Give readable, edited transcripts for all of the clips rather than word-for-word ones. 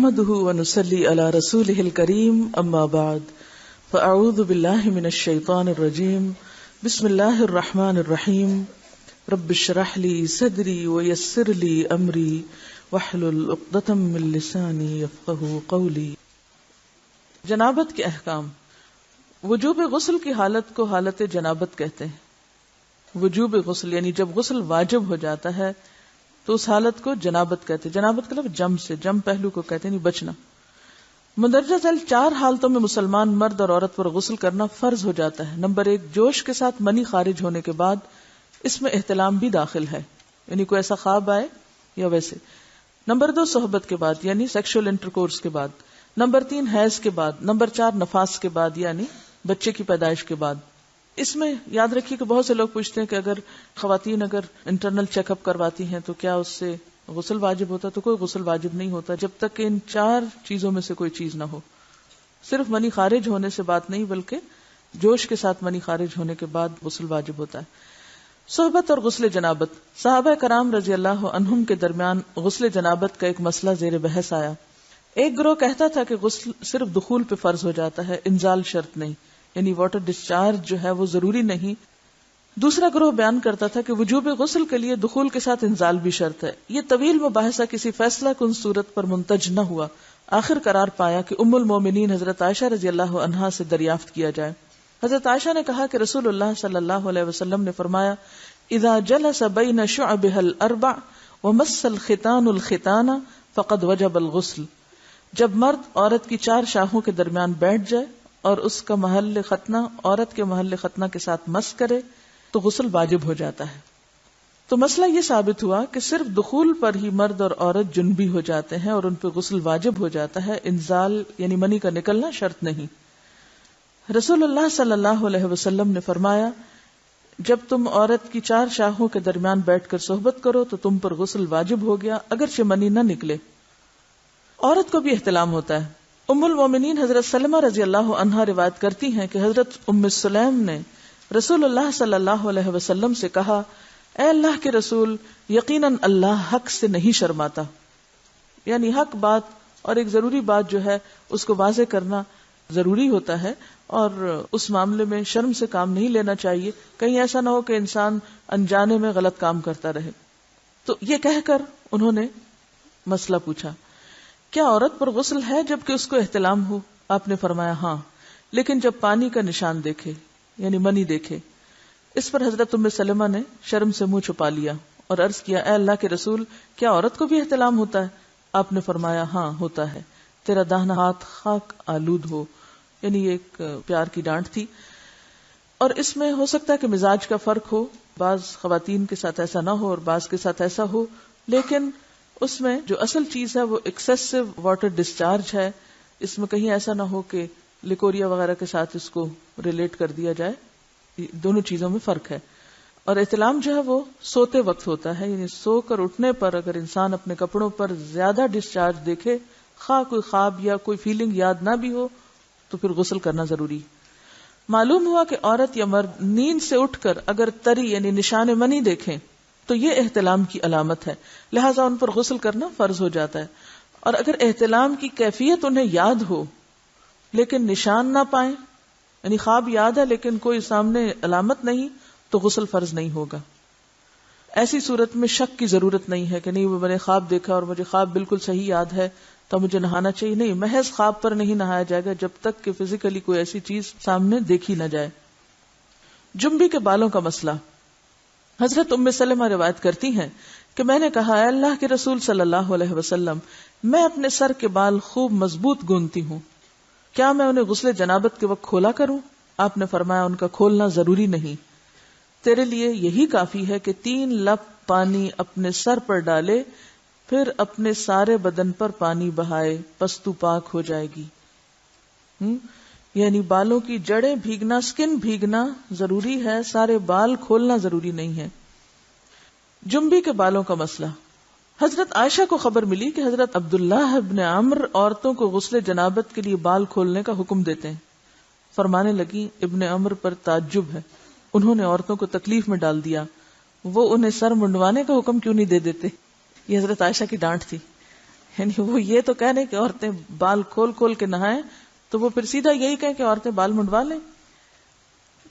نحمده ونصلي على رسوله الكريم اما بعد فاعوذ بالله من الشيطان الرجيم بسم الله الرحمن الرحيم رب اشرح لي صدري ويسر لي امري واحلل عقدة من لساني يفقهوا قولي۔ جنابت کے احکام۔ وجوب غسل کی حالت کو حالت جنابت کہتے ہیں۔ وجوب غسل یعنی جب غسل واجب ہو جاتا ہے تو اس حالت کو جنابت کہتے ہیں۔ جنابت کا لفظ جم سے، جم پہلو کو کہتے ہیں، بچنا۔ مندرجہ ذیل 4 حالتوں میں مسلمان مرد اور عورت پر غسل کرنا فرض ہو جاتا ہے۔ نمبر 1، جوش کے ساتھ منی خارج ہونے کے بعد، اس میں احتلام بھی داخل ہے، یعنی کوئی ایسا خواب آئے یا ویسے۔ نمبر 2، صحبت کے بعد یعنی سیکشول انٹرکورس کے بعد۔ نمبر 3، حیض کے بعد۔ نمبر 4، نفاس کے بعد یعنی بچے کی پیدائش کے بعد۔ اس میں یاد رکھیے کہ بہت سے لوگ پوچھتے ہیں کہ اگر خواتین انٹرنل چیک اپ کرواتی ہیں تو کیا اس سے غسل واجب ہوتا؟ تو کوئی غسل واجب نہیں ہوتا جب تک کہ ان 4 چیزوں میں سے کوئی چیز نہ ہو۔ صرف منی خارج ہونے سے بات نہیں، بلکہ جوش کے ساتھ منی خارج ہونے کے بعد غسل واجب ہوتا ہے۔ صحبت اور غسل جنابت۔ صحابہ کرام رضی اللہ عنہم کے درمیان غسل جنابت کا ایک مسئلہ زیر بحث آیا۔ ایک گروہ کہتا تھا کہ غسل صرف دخول پہ فرض ہو جاتا ہے، انزال شرط نہیں، یعنی واٹر ڈسچارج جو ہے وہ ضروری نہیں۔ دوسرا گروہ بیان کرتا تھا کہ وجوب غسل کے لیے دخول کے ساتھ انزال بھی شرط ہے۔ یہ طویل مباحثہ کسی فیصلہ کن صورت پر منتج نہ ہوا۔ آخر قرار پایا کہ ام المومنین حضرت عائشہ رضی اللہ عنہا سے دریافت کیا جائے۔ حضرت عائشہ نے کہا کہ رسول اللہ صلی اللہ علیہ وسلم نے فرمایا، اذا جلس بین شعبها الاربع ومس الختان الختان فقد وجب الغسل۔ جب مرد عورت کی 4 شاخوں کے درمیان بیٹھ جائے اور اس کا محل ختنہ عورت کے محل ختنہ کے ساتھ مس کرے تو غسل واجب ہو جاتا ہے۔ تو مسئلہ یہ ثابت ہوا کہ صرف دخول پر ہی مرد اور عورت جنبی ہو جاتے ہیں اور ان پہ غسل واجب ہو جاتا ہے، انزال یعنی منی کا نکلنا شرط نہیں۔ رسول اللہ صلی اللہ علیہ وسلم نے فرمایا، جب تم عورت کی 4 شاخوں کے درمیان بیٹھ کر صحبت کرو تو تم پر غسل واجب ہو گیا، اگرچہ منی نہ نکلے۔ عورت کو بھی احتلام ہوتا ہے۔ ام المومنین حضرت سلمہ رضی اللہ عنہا روایت کرتی ہیں کہ حضرت ام سلیم نے رسول اللہ صلی اللہ علیہ وسلم سے کہا، اے اللہ کے رسول، یقیناً اللہ حق سے نہیں شرماتا، یعنی حق بات اور ایک ضروری بات جو ہے اس کو واضح کرنا ضروری ہوتا ہے، اور اس معاملے میں شرم سے کام نہیں لینا چاہیے، کہیں ایسا نہ ہو کہ انسان انجانے میں غلط کام کرتا رہے۔ تو یہ کہہ کر انہوں نے مسئلہ پوچھا، کیا عورت پر غسل ہے جبکہ اس کو احتلام ہو؟ آپ نے فرمایا ہاں، لیکن جب پانی کا نشان دیکھے یعنی منی دیکھے۔ اس پر حضرت ام سلمہ نے شرم سے منہ چھپا لیا اور عرض کیا، اے اللہ کے رسول، کیا عورت کو بھی احتلام ہوتا ہے؟ آپ نے فرمایا ہاں ہوتا ہے، تیرا داہنا ہاتھ خاک آلود ہو، یعنی یہ ایک پیار کی ڈانٹ تھی۔ اور اس میں ہو سکتا ہے کہ مزاج کا فرق ہو، بعض خواتین کے ساتھ ایسا نہ ہو اور بعض کے ساتھ ایسا ہو، لیکن اس میں جو اصل چیز ہے وہ ایکسیسو واٹر ڈسچارج ہے۔ اس میں کہیں ایسا نہ ہو کہ لیکوریا وغیرہ کے ساتھ اس کو ریلیٹ کر دیا جائے۔ دونوں چیزوں میں فرق ہے۔ اور احتلام جو ہے وہ سوتے وقت ہوتا ہے، یعنی سو کر اٹھنے پر اگر انسان اپنے کپڑوں پر زیادہ ڈسچارج دیکھے، خواہ کوئی خواب یا کوئی فیلنگ یاد نہ بھی ہو، تو پھر غسل کرنا ضروری۔ معلوم ہوا کہ عورت یا مرد نیند سے اٹھ کر اگر تری یعنی نشان منی دیکھیں تو یہ احتلام کی علامت ہے، لہٰذا ان پر غسل کرنا فرض ہو جاتا ہے۔ اور اگر احتلام کی کیفیت انہیں یاد ہو لیکن نشان نہ پائیں، یعنی خواب یاد ہے لیکن کوئی سامنے علامت نہیں، تو غسل فرض نہیں ہوگا۔ ایسی صورت میں شک کی ضرورت نہیں ہے کہ نہیں میں نے خواب دیکھا اور مجھے خواب بالکل صحیح یاد ہے تو مجھے نہانا چاہیے، نہیں، محض خواب پر نہیں نہایا جائے گا جب تک کہ فزیکلی کوئی ایسی چیز سامنے دیکھی نہ جائے۔ جنبی کے بالوں کا مسئلہ۔ حضرت ام سلمہ روایت کرتی ہیں کہ میں نے کہا، اے اللہ کے رسول صلی اللہ علیہ وسلم، میں اپنے سر کے بال خوب مضبوط گوندتی ہوں، کیا میں انہیں غسل جنابت کے وقت کھولا کروں؟ آپ نے فرمایا، ان کا کھولنا ضروری نہیں، تیرے لیے یہی کافی ہے کہ 3 لپ پانی اپنے سر پر ڈالے، پھر اپنے سارے بدن پر پانی بہائے، پس تو پاک ہو جائے گی۔ یعنی بالوں کی جڑیں بھیگنا، سکن بھیگنا ضروری ہے، سارے بال کھولنا ضروری نہیں ہے۔ جنبی کے بالوں کا مسئلہ۔ حضرت عائشہ کو خبر ملی کہ حضرت عبداللہ ابن عمرو عورتوں کو غسل جنابت کے لیے بال کھولنے کا حکم دیتے ہیں۔ فرمانے لگی، ابن عمرو پر تعجب ہے، انہوں نے عورتوں کو تکلیف میں ڈال دیا، وہ انہیں سر منڈوانے کا حکم کیوں نہیں دے دیتے؟ یہ حضرت عائشہ کی ڈانٹ تھی یعنی وہ یہ تو کہہ رہے کہ عورتیں بال کھول کھول کے نہائیں، تو وہ پھر سیدھا یہی کہیں کہ عورتیں بال منڈوا لیں.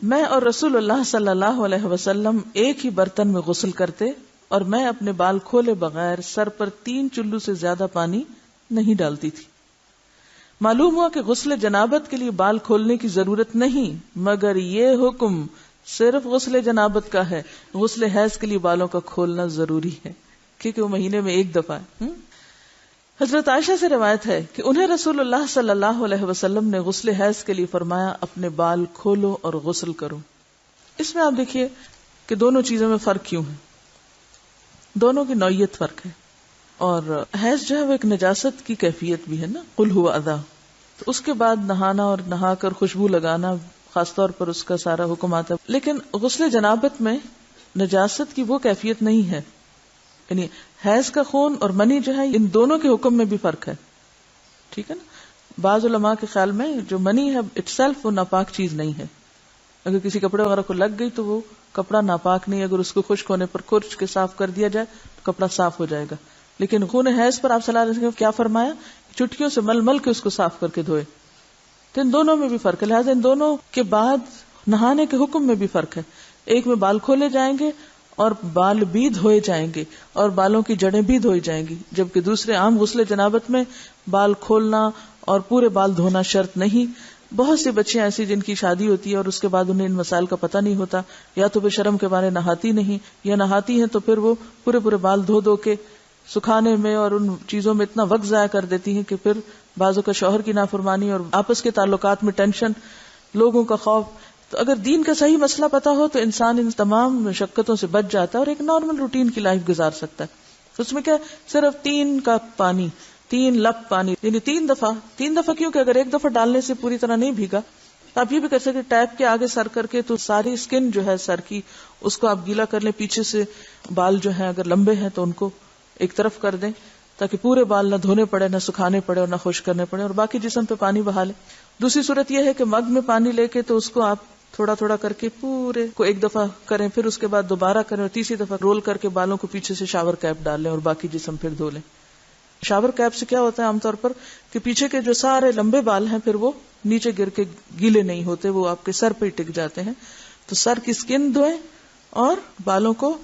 میں اور رسول اللہ صلی اللہ علیہ وسلم ایک ہی برتن میں غسل کرتے، اور میں اپنے بال کھولے بغیر سر پر 3 چلو سے زیادہ پانی نہیں ڈالتی تھی. معلوم ہوا کہ غسل جنابت کے لیے بال کھولنے کی ضرورت نہیں، مگر یہ حکم صرف غسل جنابت کا ہے. غسل حیض کے لیے بالوں کا کھولنا ضروری ہے کیونکہ وہ مہینے میں ایک دفعہ ہے. حضرت عائشہ سے روایت ہے کہ انہیں رسول اللہ صلی اللہ علیہ وسلم نے غسل حیض کے لیے فرمایا اپنے بال کھولو اور غسل کرو. اس میں آپ دیکھیے کہ دونوں چیزوں میں فرق کیوں ہے. دونوں کی نوعیت فرق ہے. اور حیض جو ہے وہ ایک نجاست کی کیفیت بھی ہے نا، قل هو اذی. تو اس کے بعد نہانا اور نہا کر خوشبو لگانا خاص طور پر اس کا سارا حکم آتا ہے. لیکن غسل جنابت میں نجاست کی وہ کیفیت نہیں ہے. یعنی حیض کا خون اور منی جو ہے ان دونوں کے حکم میں بھی فرق ہے. ٹھیک ہے نا. بعض علماء کے خیال میں جو منی ہے اٹ سیلف وہ ناپاک چیز نہیں ہے. اگر کسی کپڑے وغیرہ کو لگ گئی تو وہ کپڑا ناپاک نہیں. اگر اس کو خشک ہونے پر کھرچ کے صاف کر دیا جائے تو کپڑا صاف ہو جائے گا. لیکن خون حیض پر آپ صلی اللہ علیہ وسلم نے کیا فرمایا؟ چٹکیوں سے مل مل کے اس کو صاف کر کے دھوئے. تو ان دونوں میں بھی فرق ہے. لہٰذا ان دونوں کے بعد نہانے کے حکم میں بھی فرق ہے. ایک میں بال کھولے جائیں گے اور بال بھی دھوئے جائیں گے اور بالوں کی جڑیں بھی دھوئی جائیں گی، جبکہ دوسرے عام غسل جنابت میں بال کھولنا اور پورے بال دھونا شرط نہیں. بہت سی بچیاں ایسی جن کی شادی ہوتی ہے اور اس کے بعد انہیں ان مسائل کا پتہ نہیں ہوتا، یا تو بے شرم کے مارے نہاتی نہیں، یا نہاتی ہیں تو پھر وہ پورے بال دھو دھو کے سکھانے میں اور ان چیزوں میں اتنا وقت ضائع کر دیتی ہیں کہ پھر بعضوں کا شوہر کی نافرمانی اور آپس کے تعلقات میں ٹینشن، لوگوں کا خوف. تو اگر دین کا صحیح مسئلہ پتا ہو تو انسان ان تمام مشقتوں سے بچ جاتا ہے اور ایک نارمل روٹین کی لائف گزار سکتا ہے. اس میں کیا صرف 3 کپ پانی، 3 لپ پانی، یعنی 3 دفعہ کیونکہ اگر ایک دفعہ ڈالنے سے پوری طرح نہیں بھیگا تو آپ یہ بھی کر سکتے ٹیپ کے آگے سر کر کے تو ساری اسکن جو ہے سر کی اس کو آپ گیلا کر لیں. پیچھے سے بال جو ہیں اگر لمبے ہیں تو ان کو ایک طرف کر دیں تاکہ پورے بال نہ دھونے پڑے، نہ سکھانے پڑے اور نہ خشک کرنے پڑے، اور باقی جسم پہ پانی بہا لیں. دوسری صورت یہ ہے کہ مگ میں پانی لے کے تو اس کو آپ تھوڑا تھوڑا کر کے پورے کو ایک دفعہ کریں، پھر اس کے بعد دوبارہ کریں اور تیسری دفعہ رول کر کے بالوں کو پیچھے سے شاور کیپ ڈال لیں اور باقی جسم پھر دھو لیں. شاور کیپ سے کیا ہوتا ہے عام طور پر کہ پیچھے کے جو سارے لمبے بال ہیں پھر وہ نیچے گر کے گیلے نہیں ہوتے، وہ آپ کے سر پہ ٹک جاتے ہیں. تو سر کی اسکن دھوئیں اور بالوں کو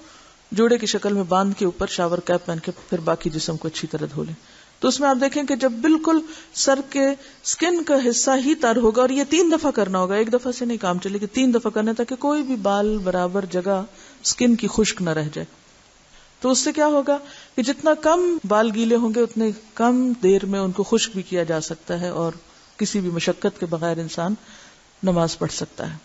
جوڑے کی شکل میں باندھ کے اوپر شاور کیپ پہن کے پھر باقی جسم کو اچھی طرح دھو لیں. تو اس میں آپ دیکھیں کہ جب بالکل سر کے سکن کا حصہ ہی تر ہوگا، اور یہ 3 دفعہ کرنا ہوگا، ایک دفعہ سے نہیں کام چلے کہ 3 دفعہ کرنا تاکہ کوئی بھی بال برابر جگہ سکن کی خشک نہ رہ جائے. تو اس سے کیا ہوگا کہ جتنا کم بال گیلے ہوں گے اتنے کم دیر میں ان کو خشک بھی کیا جا سکتا ہے اور کسی بھی مشقت کے بغیر انسان نماز پڑھ سکتا ہے.